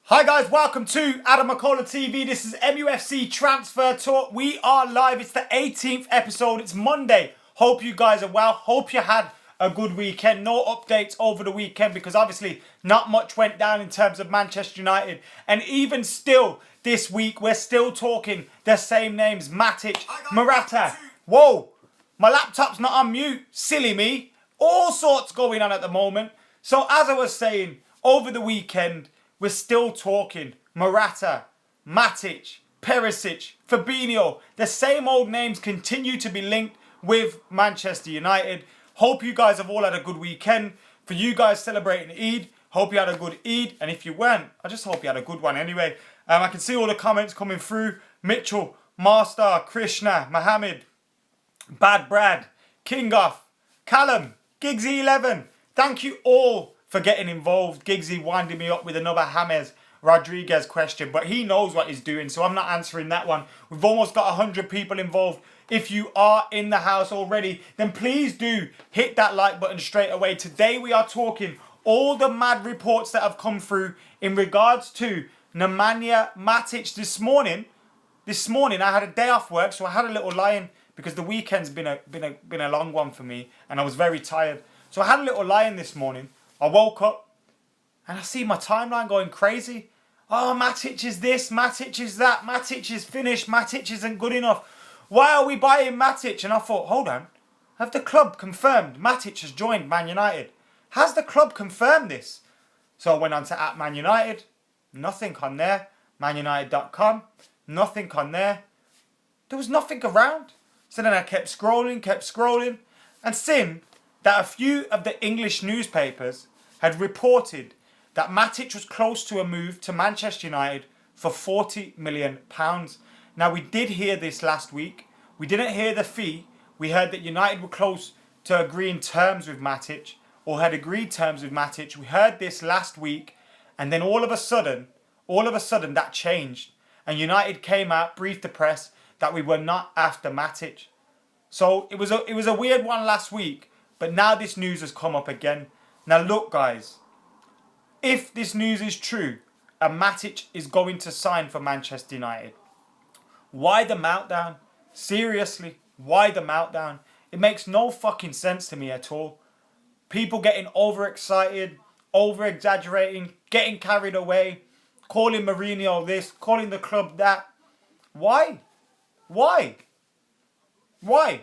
Hi guys, welcome to McKola TV. This is MUFC Transfer Talk. We are live. It's the 18th episode. It's Monday. Hope you guys are well. Hope you had a good weekend. No updates over the weekend because obviously not much went down in terms of Manchester United. And even still this week, we're still talking the same names. Matic, Morata. Whoa, my laptop's not on mute. Silly me. All sorts going on at the moment. So as I was saying, over the weekend, we're still talking Morata, Matic, Perisic, Fabinho. The same old names continue to be linked with Manchester United. Hope you guys have all had a good weekend. For you guys celebrating Eid, hope you had a good Eid. And if you weren't, I just hope you had a good one anyway. I can see all the comments coming through. Mitchell, Marstar, Krishna, Mohammed, Bad Brad, King Off, Callum, Giggsy11. Thank you all for getting involved. Giggsy winding me up with another James Rodriguez question, but he knows what he's doing, so I'm not answering that one. We've almost got 100 people involved. If you are in the house already, then please do hit that like button straight away. Today we are talking all the mad reports that have come through in regards to Nemanja Matic. This morning I had a day off work, so I had a little lie-in because the weekend's been a long one for me, and I was very tired. So I had a little lie-in this morning. I woke up and I see my timeline going crazy. Oh, Matic is this, Matic is that, Matic is finished, Matic isn't good enough. Why are we buying Matic? And I thought, hold on, have the club confirmed Matic has joined Man United? Has the club confirmed this? So I went on to @Man United, nothing on there. ManUnited.com, nothing on there. There was nothing around. So then I kept scrolling and seen that a few of the English newspapers had reported that Matic was close to a move to Manchester United for £40 million. Now, we did hear this last week. We didn't hear the fee. We heard that United were close to agreeing terms with Matic, or had agreed terms with Matic. We heard this last week, and then all of a sudden that changed. And United came out, briefed the press that we were not after Matic. So it was a weird one last week. But now this news has come up again. Now look guys, if this news is true and Matic is going to sign for Manchester United, why the meltdown? Seriously, why the meltdown? It makes no fucking sense to me at all. People getting overexcited, over-exaggerating, getting carried away, calling Mourinho this, calling the club that. Why? Why? Why?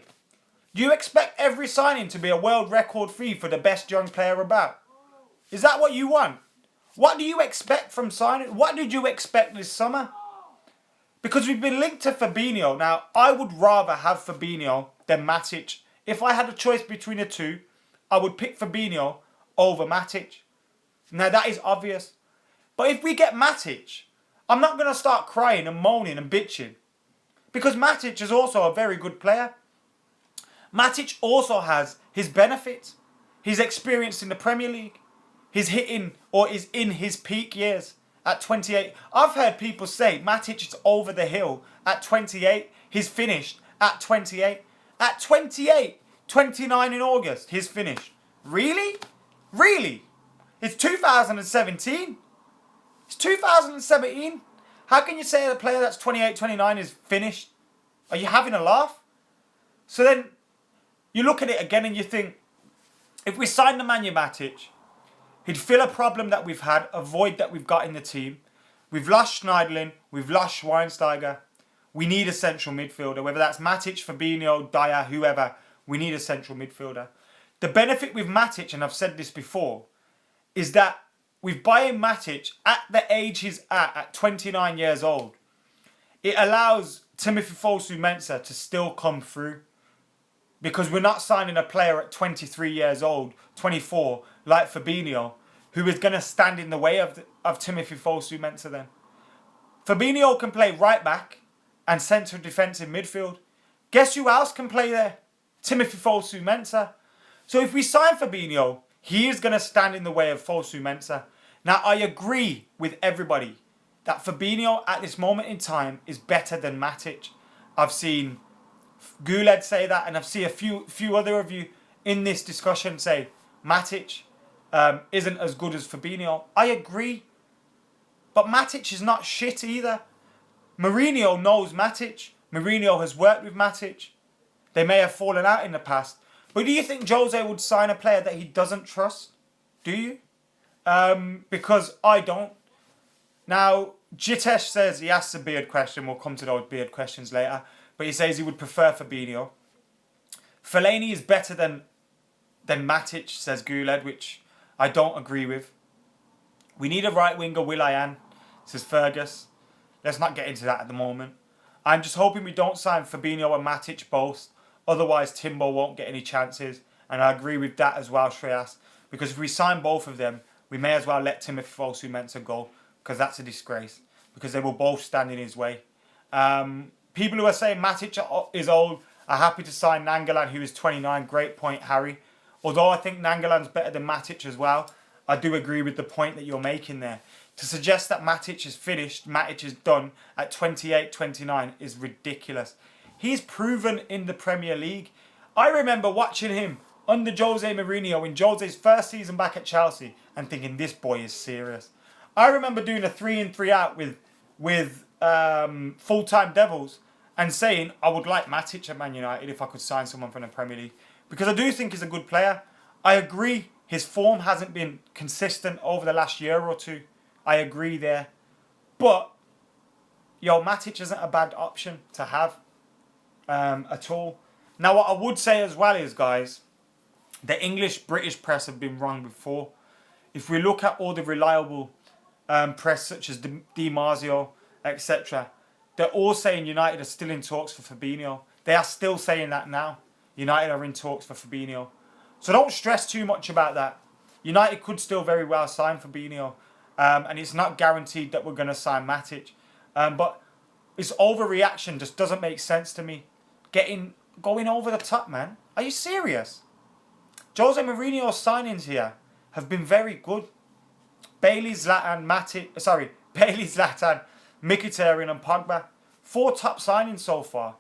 Do you expect every signing to be a world record fee for the best young player about? Is that what you want? What do you expect from signing? What did you expect this summer? Because we've been linked to Fabinho. Now, I would rather have Fabinho than Matic. If I had a choice between the two, I would pick Fabinho over Matic. Now, that is obvious. But if we get Matic, I'm not going to start crying and moaning and bitching. Because Matic is also a very good player. Matic also has his benefits. He's experienced in the Premier League. He's hitting or is in his peak years at 28. I've heard people say Matic is over the hill at 28. He's finished at 28. At 28, 29 in August, he's finished. Really? Really? It's 2017. It's 2017. How can you say a player that's 28, 29 is finished? Are you having a laugh? So then you look at it again and you think, if we sign Nemanja Matic, he'd fill a problem that we've had, a void that we've got in the team. We've lost Schneiderlin, we've lost Schweinsteiger. We need a central midfielder, whether that's Matic, Fabinho, Dyer, whoever. We need a central midfielder. The benefit with Matic, and I've said this before, is that with buying Matic at the age he's at 29 years old, it allows Timothy Fosu-Mensah to still come through. Because we're not signing a player at 23 years old, 24, like Fabinho, who is going to stand in the way of Timothy Fosu-Mensah then. Fabinho can play right back and centre defensive midfield. Guess who else can play there? Timothy Fosu-Mensah. So if we sign Fabinho, he is going to stand in the way of Fosu-Mensah. Now, I agree with everybody that Fabinho at this moment in time is better than Matic. I've seen Guled say that, and I've seen a few other of you in this discussion say Matic isn't as good as Fabinho. I agree. But Matic is not shit either. Mourinho knows Matic. Mourinho has worked with Matic. They may have fallen out in the past. But do you think Jose would sign a player that he doesn't trust? Do you? Because I don't. Now, Jitesh says he asks a beard question. We'll come to those beard questions later. But he says he would prefer Fabinho. Fellaini is better than Matic, says Guled, which I don't agree with. We need a right winger, Will.i.am, says Fergus. Let's not get into that at the moment. I'm just hoping we don't sign Fabinho and Matic both. Otherwise, Timbo won't get any chances. And I agree with that as well, Shreyas. Because if we sign both of them, we may as well let Timothy Fosu-Mensah go. Because that's a disgrace. Because they will both stand in his way. People who are saying Matic is old are happy to sign Nangolan, who is 29. Great point, Harry. Although I think Nangolan's better than Matic as well, I do agree with the point that you're making there. To suggest that Matic is finished, Matic is done at 28, 29 is ridiculous. He's proven in the Premier League. I remember watching him under Jose Mourinho in Jose's first season back at Chelsea and thinking, this boy is serious. I remember doing a 3-in, 3-out with full-time Devils and saying I would like Matic at Man United if I could sign someone from the Premier League. Because I do think he's a good player. I agree his form hasn't been consistent over the last year or two. I agree there. But, Matic isn't a bad option to have at all. Now, what I would say as well is, guys, the British press have been wrong before. If we look at all the reliable press, such as Di Marzio, etc., they're all saying United are still in talks for Fabinho. They are still saying that now. United are in talks for Fabinho. So don't stress too much about that. United could still very well sign Fabinho. And it's not guaranteed that we're going to sign Matic. But this overreaction just doesn't make sense to me. Going over the top, man. Are you serious? Jose Mourinho's signings here have been very good. Bailey, Zlatan, Mkhitaryan and Pogba. 4 top signings so far.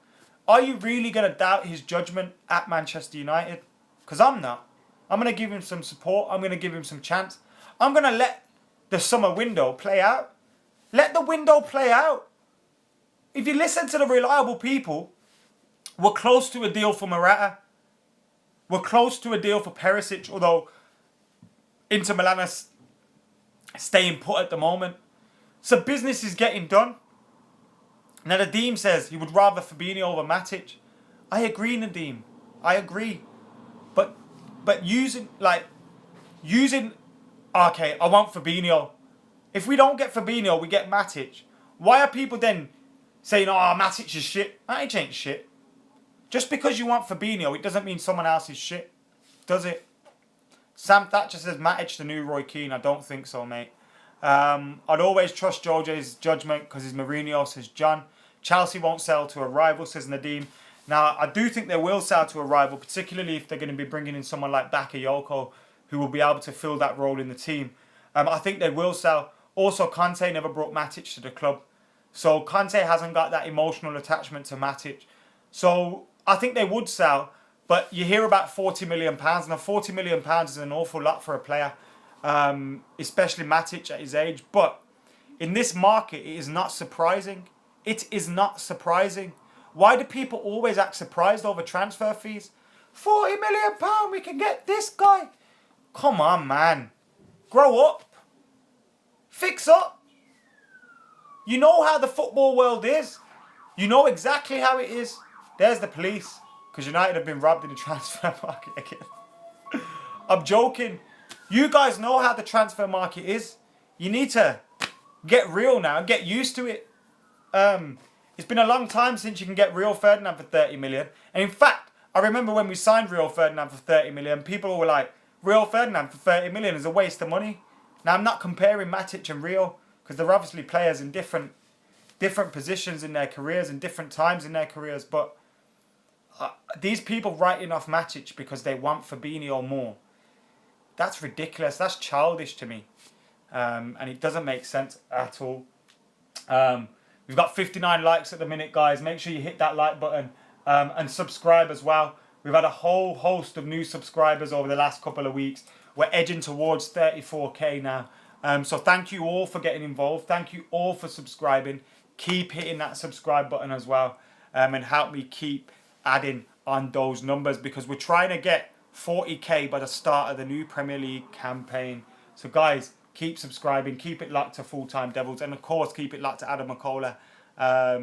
Are you really going to doubt his judgment at Manchester United? Because I'm not. I'm going to give him some support. I'm going to give him some chance. I'm going to let the summer window play out. Let the window play out. If you listen to the reliable people, we're close to a deal for Morata. We're close to a deal for Perisic, although Inter Milan are staying put at the moment. So business is getting done. Now Nadeem says he would rather Fabinho over Matic. I agree, Nadeem. I agree. But using, okay, I want Fabinho. If we don't get Fabinho, we get Matic. Why are people then saying, Matic is shit? Matic ain't shit. Just because you want Fabinho, it doesn't mean someone else is shit. Does it? Sam Thatcher says Matic the new Roy Keane. I don't think so, mate. I'd always trust Jose's judgment because he's Mourinho, says John. Chelsea won't sell to a rival, says Nadeem. Now, I do think they will sell to a rival, particularly if they're going to be bringing in someone like Bakayoko, who will be able to fill that role in the team. I think they will sell. Also, Conte never brought Matic to the club. So, Conte hasn't got that emotional attachment to Matic. So, I think they would sell. But you hear about £40 million. Now, £40 million is an awful lot for a player, especially Matic at his age. But in this market, it is not surprising. It is not surprising. Why do people always act surprised over transfer fees? £40 million, we can get this guy. Come on, man. Grow up. Fix up. You know how the football world is. You know exactly how it is. There's the police. Because United have been robbed in the transfer market again. I'm joking. You guys know how the transfer market is. You need to get real now and get used to it. It's been a long time since you can get Rio Ferdinand for 30 million. And in fact, I remember when we signed Rio Ferdinand for 30 million, people were like, Rio Ferdinand for 30 million is a waste of money. Now, I'm not comparing Matic and Rio because they're obviously players in different positions in their careers and different times in their careers. But these people writing off Matic because they want Fabinho more, that's ridiculous. That's childish to me. And it doesn't make sense at all. We've got 59 likes at the minute, guys. Make sure you hit that like button and subscribe as well. We've had a whole host of new subscribers over the last couple of weeks. We're edging towards 34k now. So thank you all for getting involved. Thank you all for subscribing. Keep hitting that subscribe button as well, and help me keep adding on those numbers, because we're trying to get 40k by the start of the new Premier League campaign. So guys, keep subscribing, keep it locked to Full Time Devils, and of course keep it locked to Adam McKola,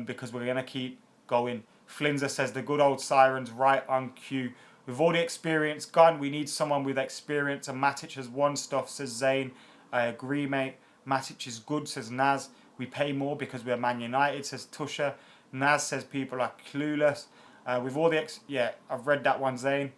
because we're gonna keep going. Flinzer says the good old Sirens right on cue. With all the experience gone, we need someone with experience, and Matic has won stuff, says Zane. I agree, mate. Matic is good, says Naz. We pay more because we're Man United, says Tusha. Naz says people are clueless. With all the yeah, I've read that one, Zane.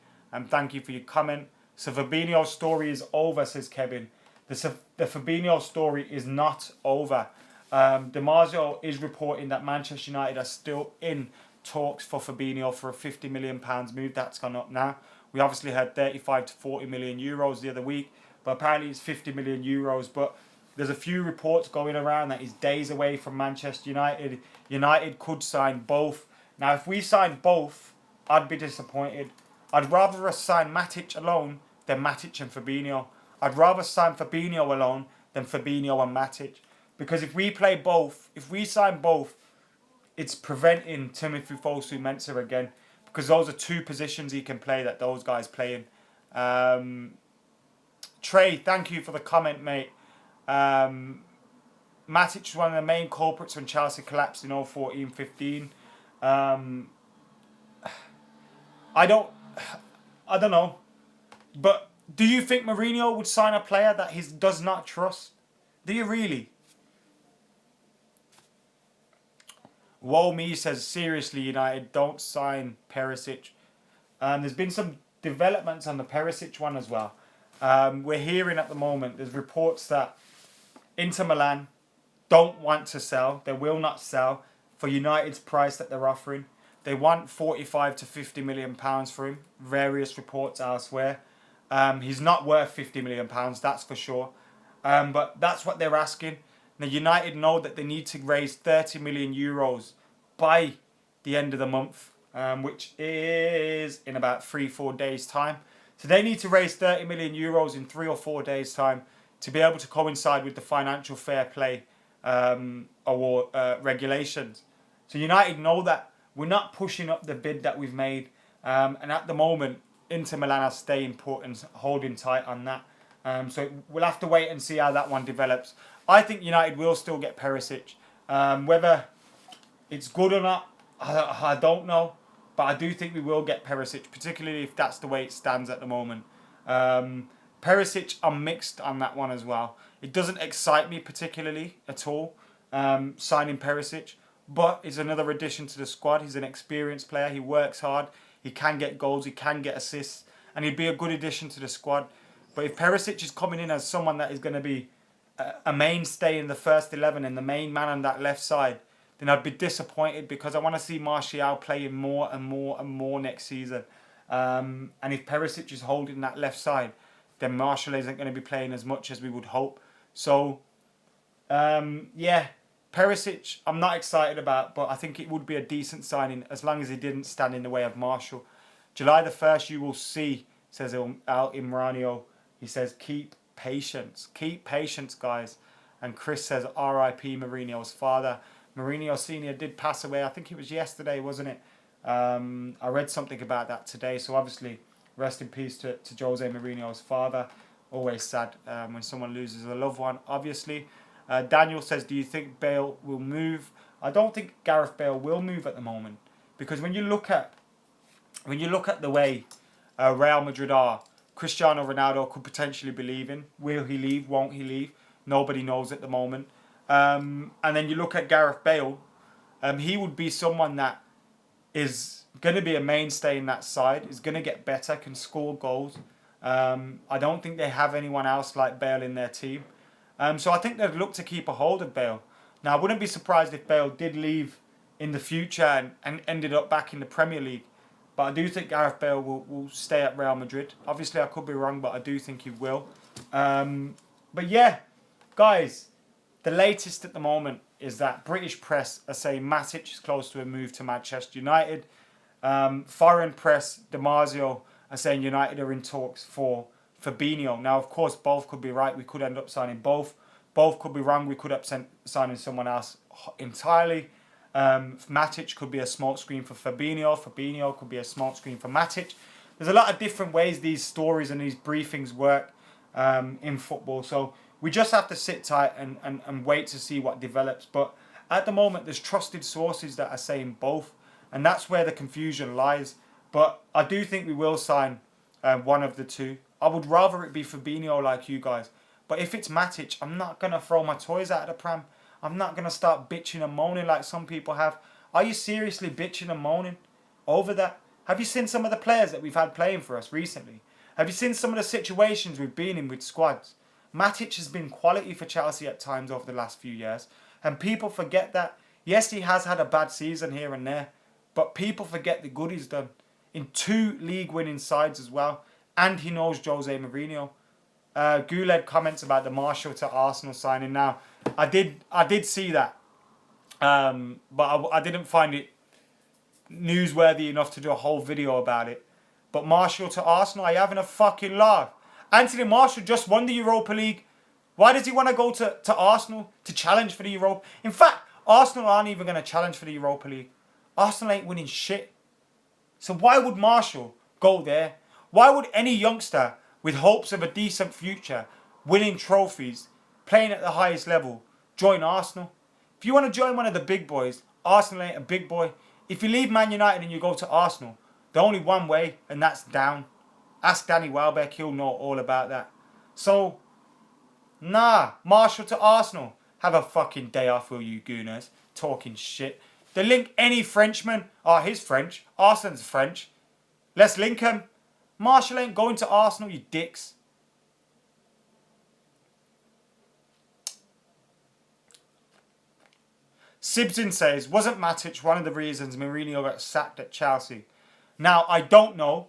Thank you for your comment. So Fabinho's story is over, says Kevin. The Fabinho story is not over. Marzio is reporting that Manchester United are still in talks for Fabinho for a £50 million move. That's gone up now. We obviously had 35 to 40 million euros the other week, but apparently it's 50 million euros. But there's a few reports going around that he's days away from Manchester United. United could sign both. Now, if we sign both, I'd be disappointed. I'd rather us sign Matic alone than Matic and Fabinho. I'd rather sign Fabinho alone than Fabinho and Matic. Because if we play both, if we sign both, it's preventing Timothy Fosu-Mensah again. Because those are two positions he can play that those guys play in. Trey, thank you for the comment, mate. Matic was one of the main culprits when Chelsea collapsed in 2014-15. I don't know. But do you think Mourinho would sign a player that he does not trust? Do you really? Woe me says, seriously, United, don't sign Perisic. There's been some developments on the Perisic one as well. We're hearing at the moment, there's reports that Inter Milan don't want to sell. They will not sell for United's price that they're offering. They want 45 to 50 million pounds for him. Various reports elsewhere. He's not worth 50 million pounds, that's for sure. But that's what they're asking. Now, United know that they need to raise 30 million euros by the end of the month, which is in about 3-4 days' time. So they need to raise 30 million euros in 3 or 4 days' time to be able to coincide with the financial fair play regulations. So United know that we're not pushing up the bid that we've made. And at the moment, Inter Milan are staying put and holding tight on that. So we'll have to wait and see how that one develops. I think United will still get Perisic. Whether it's good or not, I don't know. But I do think we will get Perisic, particularly if that's the way it stands at the moment. Perisic, I'm mixed on that one as well. It doesn't excite me particularly at all, signing Perisic. But it's another addition to the squad. He's an experienced player. He works hard. He can get goals. He can get assists. And he'd be a good addition to the squad. But if Perisic is coming in as someone that is going to be a mainstay in the first 11 and the main man on that left side, then I'd be disappointed, because I want to see Martial playing more and more and more next season. And if Perisic is holding that left side, then Martial isn't going to be playing as much as we would hope. So, yeah, Perisic I'm not excited about, but I think it would be a decent signing as long as he didn't stand in the way of Martial. July the 1st you will see, says Al Imranio. He says, keep patience. Keep patience, guys. And Chris says, R.I.P. Mourinho's father. Mourinho Sr. did pass away. I think it was yesterday, wasn't it? I read something about that today. So obviously, rest in peace to Jose Mourinho's father. Always sad when someone loses a loved one, obviously. Daniel says, do you think Bale will move? I don't think Gareth Bale will move at the moment. Because when you look at the way Real Madrid are, Cristiano Ronaldo could potentially be leaving. Will he leave? Won't he leave? Nobody knows at the moment. And then you look at Gareth Bale. He would be someone that is going to be a mainstay in that side. Is going to get better, can score goals. I don't think they have anyone else like Bale in their team. So I think they'd look to keep a hold of Bale. Now, I wouldn't be surprised if Bale did leave in the future and ended up back in the Premier League. But I do think Gareth Bale will stay at Real Madrid. Obviously, I could be wrong, but I do think he will. But yeah, guys, the latest at the moment is that British press are saying Matic is close to a move to Manchester United. Foreign press, Marzio, are saying United are in talks for Fabinho. Now, of course, both could be right. We could end up signing both. Both could be wrong. We could have signing someone else entirely. Matic could be a smokescreen for Fabinho. Fabinho could be a smokescreen for Matic. There's a lot of different ways these stories and these briefings work in football. So we just have to sit tight and wait to see what develops. But at the moment, there's trusted sources that are saying both. And that's where the confusion lies. But I do think we will sign one of the two. I would rather it be Fabinho like you guys. But if it's Matic, I'm not going to throw my toys out of the pram. I'm not going to start bitching and moaning like some people have. Are you seriously bitching and moaning over that? Have you seen some of the players that we've had playing for us recently? Have you seen some of the situations we've been in with squads? Matic has been quality for Chelsea at times over the last few years. And people forget that. Yes, he has had a bad season here and there. But people forget the good he's done. In 2 league-winning sides as well. And he knows Jose Mourinho. Guled comments about the Martial to Arsenal signing. Now, I did see that. But I didn't find it newsworthy enough to do a whole video about it. But Martial to Arsenal, are you having a fucking laugh? Anthony Martial just won the Europa League. Why does he want to go to Arsenal to challenge for the Europa? In fact, Arsenal aren't even going to challenge for the Europa League. Arsenal ain't winning shit. So why would Martial go there? Why would any youngster with hopes of a decent future, winning trophies, playing at the highest level, join Arsenal? If you want to join one of the big boys, Arsenal ain't a big boy. If you leave Man United and you go to Arsenal, there's only one way, and that's down. Ask Danny Welbeck, he'll know all about that. So, nah, Martial to Arsenal. Have a fucking day off, will you gooners? Talking shit. They link any Frenchman. Oh, he's French. Arsenal's French. Let's link him. Martial ain't going to Arsenal, you dicks. Sibson says, wasn't Matic one of the reasons Mourinho got sacked at Chelsea? Now, I don't know.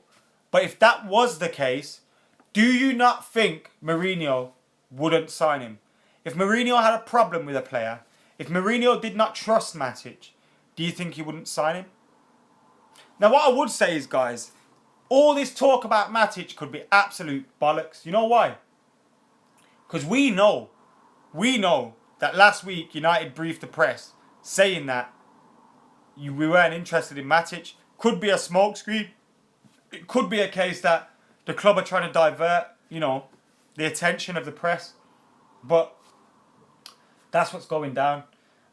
But if that was the case, do you not think Mourinho wouldn't sign him? If Mourinho had a problem with a player, if Mourinho did not trust Matic, do you think he wouldn't sign him? Now, what I would say is, guys, all this talk about Matic could be absolute bollocks. You know why? Because we know that last week United briefed the press saying that we weren't interested in Matic. Could be a smokescreen. It could be a case that the club are trying to divert, the attention of the press. But that's what's going down.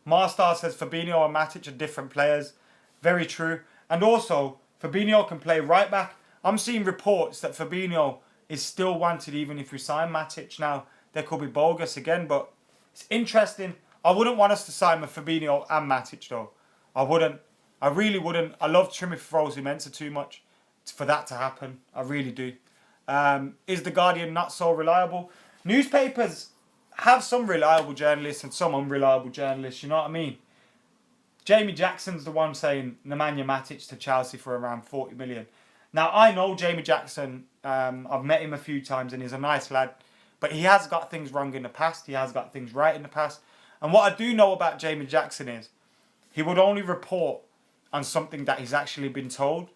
Marstar says Fabinho and Matic are different players. Very true. And also, Fabinho can play right back. I'm seeing reports that Fabinho is still wanted even if we sign Matic. Now, there could be bogus again, but it's interesting. I wouldn't want us to sign with Fabinho and Matic, though. I wouldn't. I really wouldn't. I love Timothy Fosu-Mensah too much for that to happen. I really do. Is The Guardian not so reliable? Newspapers have some reliable journalists and some unreliable journalists, you know what I mean? Jamie Jackson's the one saying Nemanja Matic to Chelsea for around 40 million. Now, I know Jamie Jackson. I've met him a few times and he's a nice lad. But he has got things wrong in the past. He has got things right in the past. And what I do know about Jamie Jackson is he would only report on something that he's actually been told.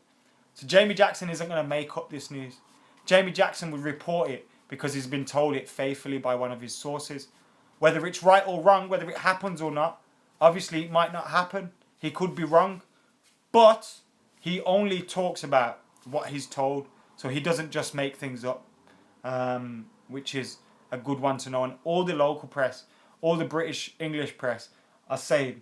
So Jamie Jackson isn't going to make up this news. Jamie Jackson would report it because he's been told it faithfully by one of his sources. Whether it's right or wrong, whether it happens or not, obviously it might not happen. He could be wrong. But he only talks about what he's told. So he doesn't just make things up, which is a good one to know. And all the local press, all the British English press are saying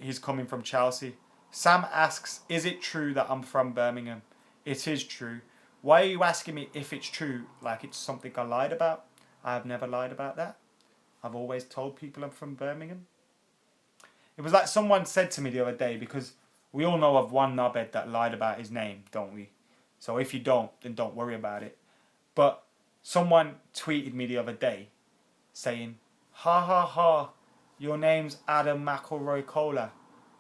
he's coming from Chelsea. Sam asks, is it true that I'm from Birmingham? It is true. Why are you asking me if it's true like it's something I lied about? I have never lied about that. I've always told people I'm from Birmingham. It was like someone said to me the other day, because we all know of one knobhead that lied about his name, don't we? So if you don't, then don't worry about it. But someone tweeted me the other day saying, ha ha ha, your name's Adam McKola.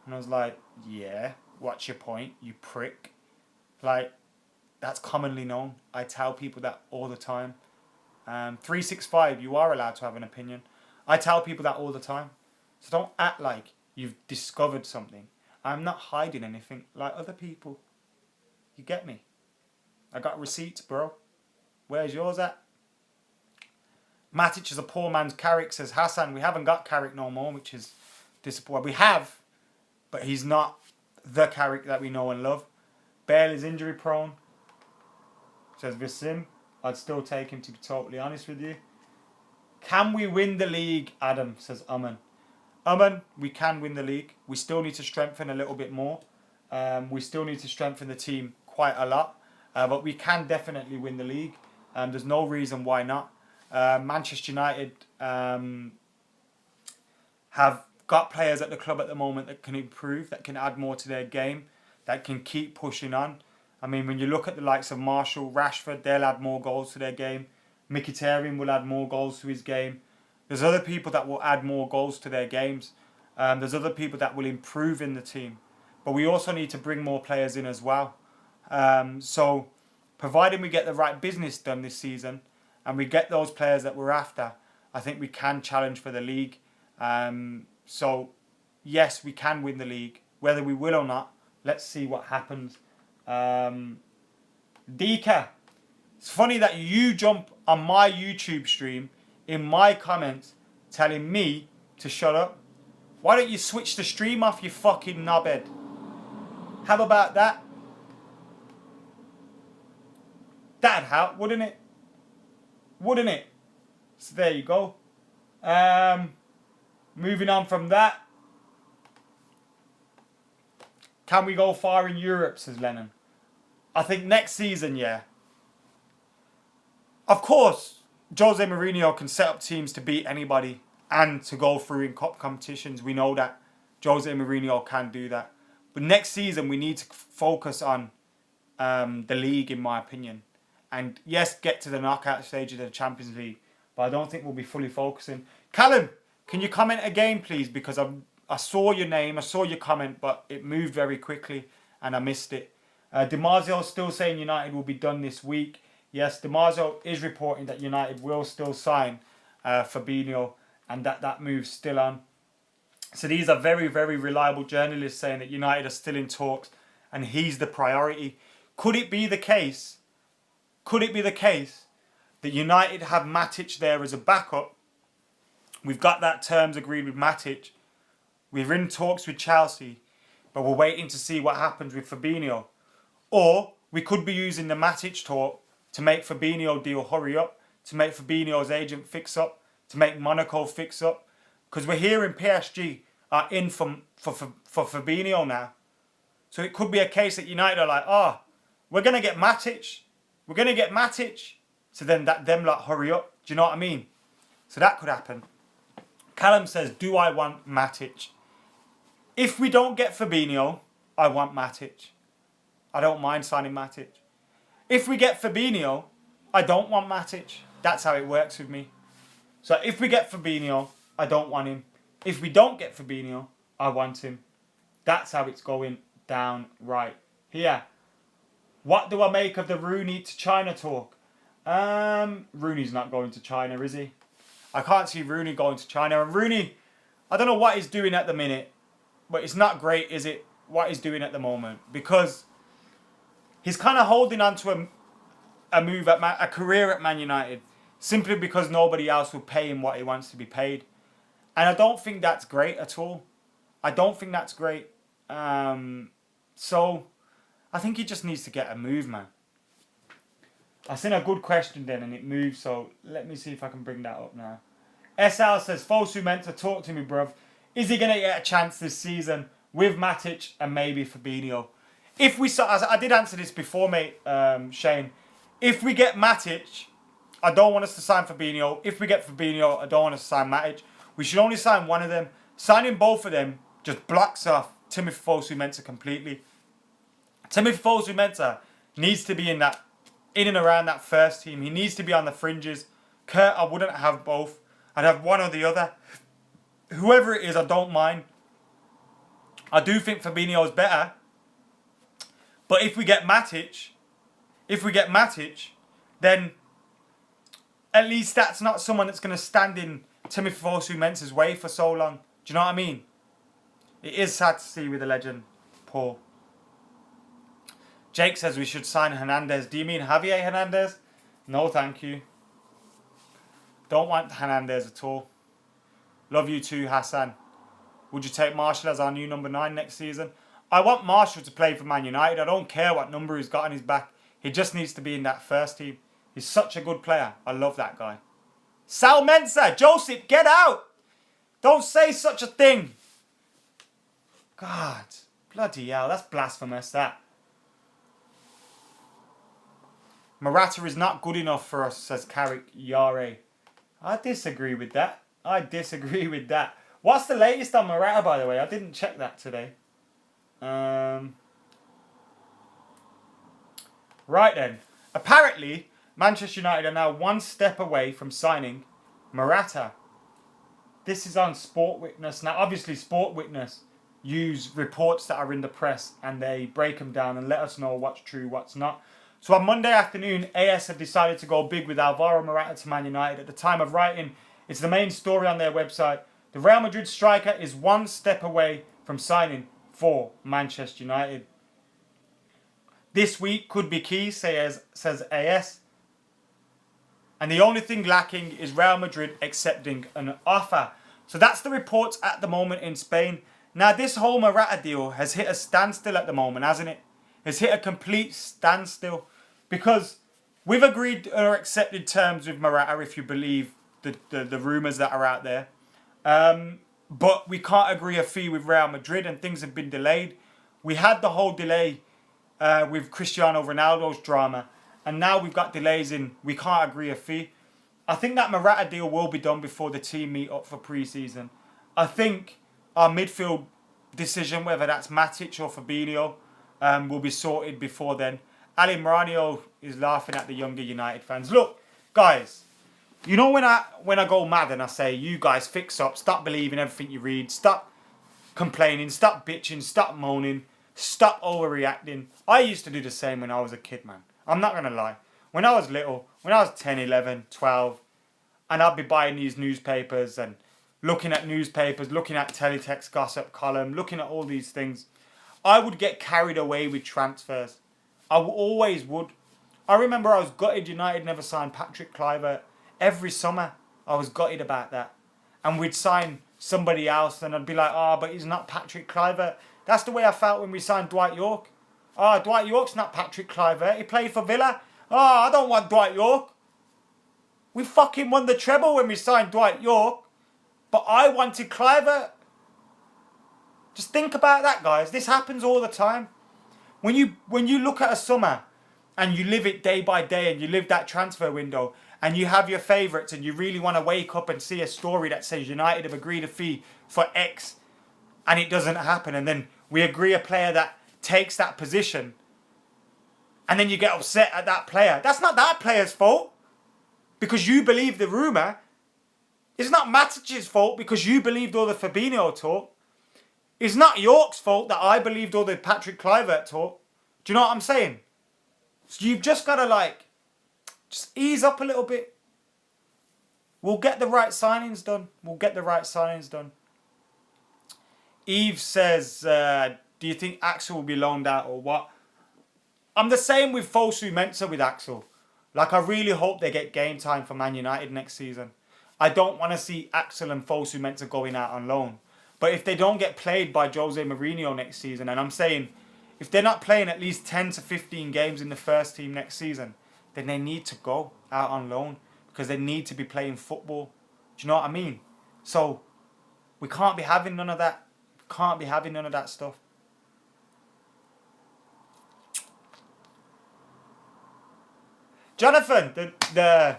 And I was like, yeah, what's your point, you prick? Like, that's commonly known. I tell people that all the time. 365, you are allowed to have an opinion. I tell people that all the time. So don't act like you've discovered something. I'm not hiding anything like other people. You get me? I got receipts, bro. Where's yours at? Matic is a poor man's Carrick, says Hassan. We haven't got Carrick no more, which is disappointing. We have, but he's not the Carrick that we know and love. Bale is injury prone, says Visim. I'd still take him, to be totally honest with you. Can we win the league, Adam, says Aman. Aman, we can win the league. We still need to strengthen a little bit more. We still need to strengthen the team quite a lot. But we can definitely win the league. There's no reason why not. Manchester United have got players at the club at the moment that can improve, that can add more to their game, that can keep pushing on. I mean, when you look at the likes of Marshall, Rashford, they'll add more goals to their game. Mkhitaryan will add more goals to his game. There's other people that will add more goals to their games. There's other people that will improve in the team. But we also need to bring more players in as well. So, providing we get the right business done this season and we get those players that we're after, I think we can challenge for the league. So, yes, we can win the league. Whether we will or not, let's see what happens. Dika, it's funny that you jump on my YouTube stream in my comments telling me to shut up. Why don't you switch the stream off, you fucking knobhead? How about that? That'd help, wouldn't it? Wouldn't it? So there you go. Moving on from that. Can we go far in Europe, says Lennon. I think next season, yeah. Of course, Jose Mourinho can set up teams to beat anybody and to go through in cup competitions. We know that Jose Mourinho can do that. But next season, we need to focus on the league, in my opinion. And yes, get to the knockout stage of the Champions League. But I don't think we'll be fully focusing. Callum, can you comment again, please? Because I saw your name, I saw your comment, but it moved very quickly and I missed it. Marzio still saying United will be done this week. Yes, Marzio is reporting that United will still sign Fabinho and that move's still on. So these are very, very reliable journalists saying that United are still in talks and he's the priority. Could it be the case? Could it be the case that United have Matic there as a backup? We've got that terms agreed with Matic. We're in talks with Chelsea, but we're waiting to see what happens with Fabinho. Or we could be using the Matic talk to make Fabinho deal hurry up, to make Fabinho's agent fix up, to make Monaco fix up. Because we're hearing PSG are in for Fabinho now. So it could be a case that United are like, we're going to get Matic. We're going to get Matic. So then them like hurry up. Do you know what I mean? So that could happen. Callum says, do I want Matic? If we don't get Fabinho, I want Matic. I don't mind signing Matic. If we get Fabinho, I don't want Matic. That's how it works with me. So if we get Fabinho, I don't want him. If we don't get Fabinho, I want him. That's how it's going down right here. What do I make of the Rooney to China talk? Rooney's not going to China, is he? I can't see Rooney going to China. And Rooney, I don't know what he's doing at the minute, but it's not great, is it? What he's doing at the moment, because he's kind of holding on to a move at a career at Man United simply because nobody else will pay him what he wants to be paid, and I don't think that's great at all. I don't think that's great. So I think he just needs to get a move, man. I seen a good question then and it moved, so let me see if I can bring that up now. SL says, Fosu meant to talk to me, bruv. Is he going to get a chance this season with Matic and maybe Fabinho? If we saw, I did answer this before, mate, Shane. If we get Matic, I don't want us to sign Fabinho. If we get Fabinho, I don't want us to sign Matic. We should only sign one of them. Signing both of them just blocks off Timothy Fosu-Mensah completely. Timothy Fosu-Mensah needs to be in and around that first team. He needs to be on the fringes. Kurt, I wouldn't have both. I'd have one or the other. Whoever it is, I don't mind. I do think Fabinho is better. But if we get Matic, then at least that's not someone that's going to stand in Timothy Fosu-Mensah's way for so long. Do you know what I mean? It is sad to see with the legend, Paul. Jake says we should sign Hernandez. Do you mean Javier Hernandez? No, thank you. Don't want Hernandez at all. Love you too, Hassan. Would you take Martial as our new number 9 next season? I want Martial to play for Man United. I don't care what number he's got on his back. He just needs to be in that first team. He's such a good player. I love that guy. Sal Mensa, Joseph, get out. Don't say such a thing. God, bloody hell, that's blasphemous, that. Morata is not good enough for us, says Carrick Yare. I disagree with that. What's the latest on Morata, by the way? I didn't check that today. Right then. Apparently, Manchester United are now one step away from signing Morata. This is on Sport Witness. Now, obviously, Sport Witness use reports that are in the press and they break them down and let us know what's true, what's not. So on Monday afternoon, AS have decided to go big with Alvaro Morata to Man United. At the time of writing, it's the main story on their website. The Real Madrid striker is one step away from signing for Manchester United. This week could be key, says AS. And the only thing lacking is Real Madrid accepting an offer. So that's the reports at the moment in Spain. Now, this whole Morata deal has hit a standstill at the moment, hasn't it? It's hit a complete standstill. Because we've agreed or accepted terms with Morata, if you believe the rumours that are out there. But we can't agree a fee with Real Madrid and things have been delayed. We had the whole delay with Cristiano Ronaldo's drama. And now we've got delays in we can't agree a fee. I think that Morata deal will be done before the team meet up for pre-season. I think our midfield decision, whether that's Matic or Fabinho, will be sorted before then. Ali Mourinho is laughing at the younger United fans. Look, guys, you know when I go mad and I say, you guys fix up, stop believing everything you read, stop complaining, stop bitching, stop moaning, stop overreacting. I used to do the same when I was a kid, man. I'm not going to lie. When I was little, when I was 10, 11, 12, and I'd be buying these newspapers and looking at newspapers, looking at teletext gossip column, looking at all these things, I would get carried away with transfers. I always would. I remember I was gutted United never signed Patrick Kluivert. Every summer, I was gutted about that. And we'd sign somebody else and I'd be like, oh, but he's not Patrick Kluivert. That's the way I felt when we signed Dwight York. Oh, Dwight York's not Patrick Kluivert. He played for Villa. Oh, I don't want Dwight York. We fucking won the treble when we signed Dwight York. But I wanted Kluivert. Just think about that, guys. This happens all the time. When you look at a summer and you live it day by day and you live that transfer window and you have your favourites and you really want to wake up and see a story that says United have agreed a fee for X and it doesn't happen, and then we agree a player that takes that position and then you get upset at that player. That's not that player's fault because you believe the rumour. It's not Matic's fault because you believed all the Fabinho talk. It's not York's fault that I believed all the Patrick Kluivert talk. Do you know what I'm saying? So you've just got to just ease up a little bit. We'll get the right signings done. Eve says, do you think Axel will be loaned out or what? I'm the same with Fosu Mensah with Axel. I really hope they get game time for Man United next season. I don't want to see Axel and Fosu Mensah going out on loan. But if they don't get played by Jose Mourinho next season, and I'm saying if they're not playing at least 10 to 15 games in the first team next season, then they need to go out on loan because they need to be playing football. Do you know what I mean? So we can't be having none of that. Can't be having none of that stuff. Jonathan, the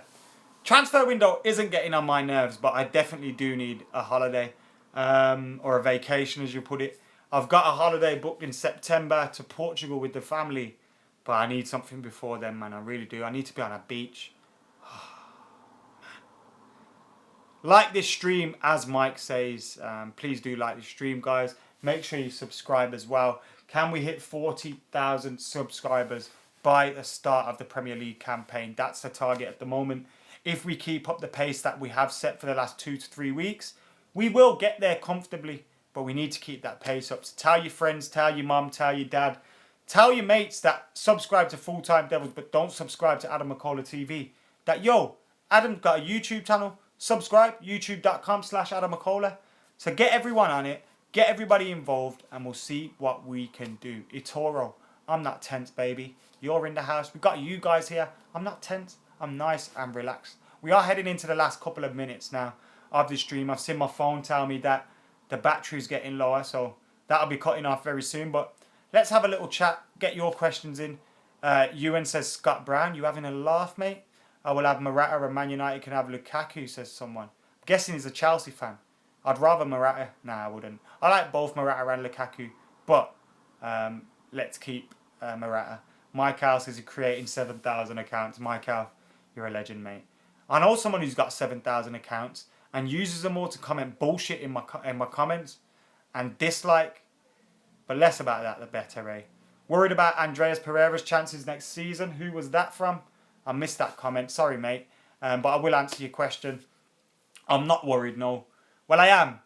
transfer window isn't getting on my nerves, but I definitely do need a holiday. Or a vacation, as you put it. I've got a holiday booked in September to Portugal with the family, but I need something before then, man. I really do. I need to be on a beach. Like this stream, as Mike says. Please do like this stream, guys. Make sure you subscribe as well. Can we hit 40,000 subscribers by the start of the Premier League campaign? That's the target at the moment. If we keep up the pace that we have set for the last 2 to 3 weeks, we will get there comfortably, but we need to keep that pace up. So tell your friends, tell your mum, tell your dad, tell your mates that subscribe to Full Time Devils, but don't subscribe to Adam McKola TV. That, yo, Adam's got a YouTube channel. Subscribe, youtube.com/Adam McKola. So get everyone on it. Get everybody involved. And we'll see what we can do. Itoro, I'm not tense, baby. You're in the house. We've got you guys here. I'm not tense. I'm nice and relaxed. We are heading into the last couple of minutes now of the stream. I've seen my phone tell me that the battery's getting lower. So that'll be cutting off very soon. But let's have a little chat. Get your questions in. Ewan says, Scott Brown, you having a laugh, mate? I will have Morata and Man United can have Lukaku, says someone. I'm guessing he's a Chelsea fan. I'd rather Morata. Nah, I wouldn't. I like both Morata and Lukaku. But let's keep Morata. Michael says he's creating 7,000 accounts. Michael, you're a legend, mate. I know someone who's got 7,000 accounts and uses them all to comment bullshit in my comments and dislike. But less about that, the better, eh? Worried about Andreas Pereira's chances next season. Who was that from? I missed that comment. Sorry, mate. But I will answer your question. I'm not worried, no. Well, I am.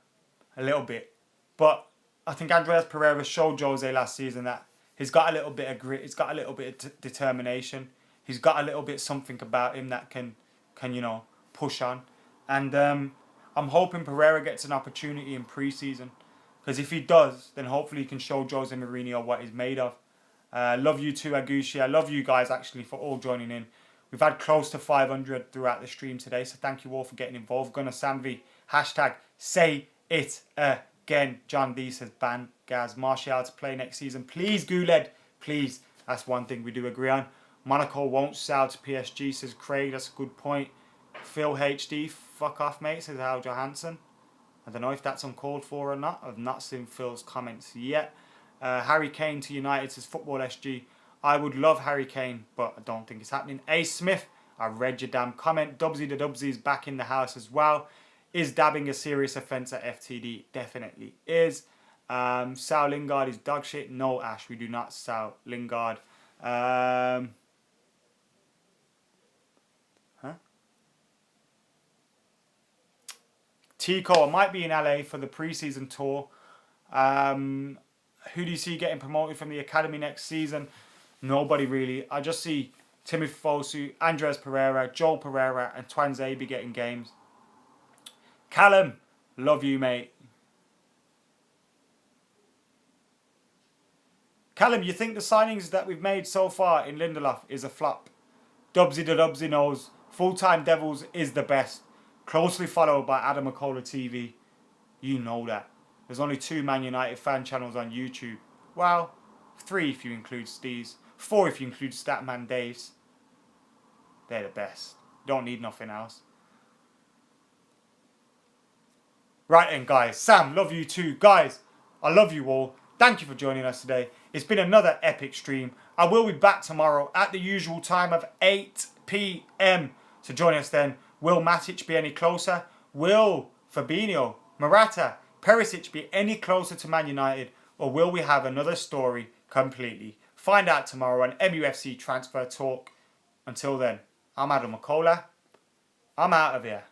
A little bit. But I think Andreas Pereira showed Jose last season that he's got a little bit of grit. He's got a little bit of determination. He's got a little bit something about him that can push on. And I'm hoping Pereira gets an opportunity in pre-season. Because if he does, then hopefully he can show Jose Mourinho what he's made of. Love you too, Agushi. I love you guys actually for all joining in. We've had close to 500 throughout the stream today, so thank you all for getting involved. Gunnar Samvi, hashtag say it again. John D says ban Gaz Martial to play next season. Please, Guled, please. That's one thing we do agree on. Monaco won't sell to PSG, says Craig. That's a good point. Phil HD, fuck off, mate, says Al Johansson. I don't know if that's uncalled for or not. I've not seen Phil's comments yet. Harry Kane to United says Football SG. I would love Harry Kane, but I don't think it's happening. A Smith, I read your damn comment. Dubsy the Dubsy is back in the house as well. Is dabbing a serious offence at FTD? Definitely is. Sal Lingard is dog shit. No, Ash, we do not sell Lingard. Tico, I might be in LA for the pre-season tour. Who do you see getting promoted from the academy next season? Nobody really. I just see Timothy Fosu, Andres Pereira, Joel Pereira, and Twanzebe getting games. Callum, love you, mate. Callum, you think the signings that we've made so far in Lindelof is a flop? Dubsy the Dubsy knows. Full-Time Devils is the best. Closely followed by Adam McKola TV. You know that. There's only 2 Man United fan channels on YouTube. Well, 3 if you include Steve's. 4 if you include Statman Dave's. They're the best. Don't need nothing else. Right then, guys. Sam, love you too. Guys, I love you all. Thank you for joining us today. It's been another epic stream. I will be back tomorrow at the usual time of 8 p.m. So join us then. Will Matic be any closer? Will Fabinho, Morata, Perisic be any closer to Man United? Or will we have another story completely? Find out tomorrow on MUFC Transfer Talk. Until then, I'm Adam McKola. I'm out of here.